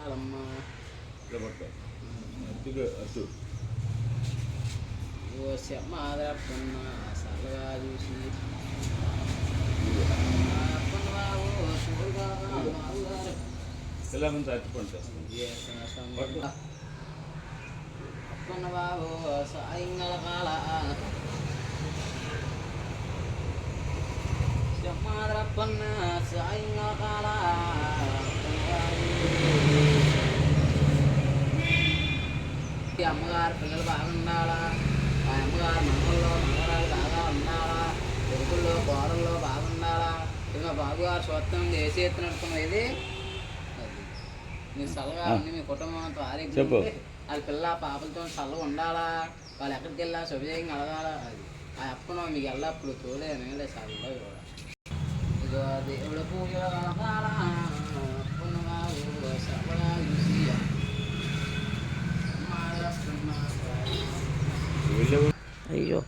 చాలమ్మా మాదరప్పన్న సరగా చూసి అప్పన్న బాబు సాయంకాల కాల మాదరప్పన్న సాయంకాల కాల అమ్మగారు పిల్లలు బాగుండాలా మా అమ్మగారు మనవల్లో మనవరాలు బాగా ఉండాలా కొడుకుల్లో కోడల్లో బాగుండాలా ఇది మా బాబుగారు స్వత్వం చేసి ఎత్తునట్టుకున్నాం ఇది మీరు చల్లగా ఉంది మీ కుటుంబంతో ఆరోగ్యం వాళ్ళ పిల్ల పాపలతో చల్లగా ఉండాలా వాళ్ళు ఎక్కడికి వెళ్ళా శుభజయంగా అడగాల అది ఆ అప్పను మీకు ఎల్లప్పుడు తోలే నేలే చల్లగా కూడా ఇదిగో దేవుడు పూజ అప్పను బాబు చల్లగా చూసి అయ్యో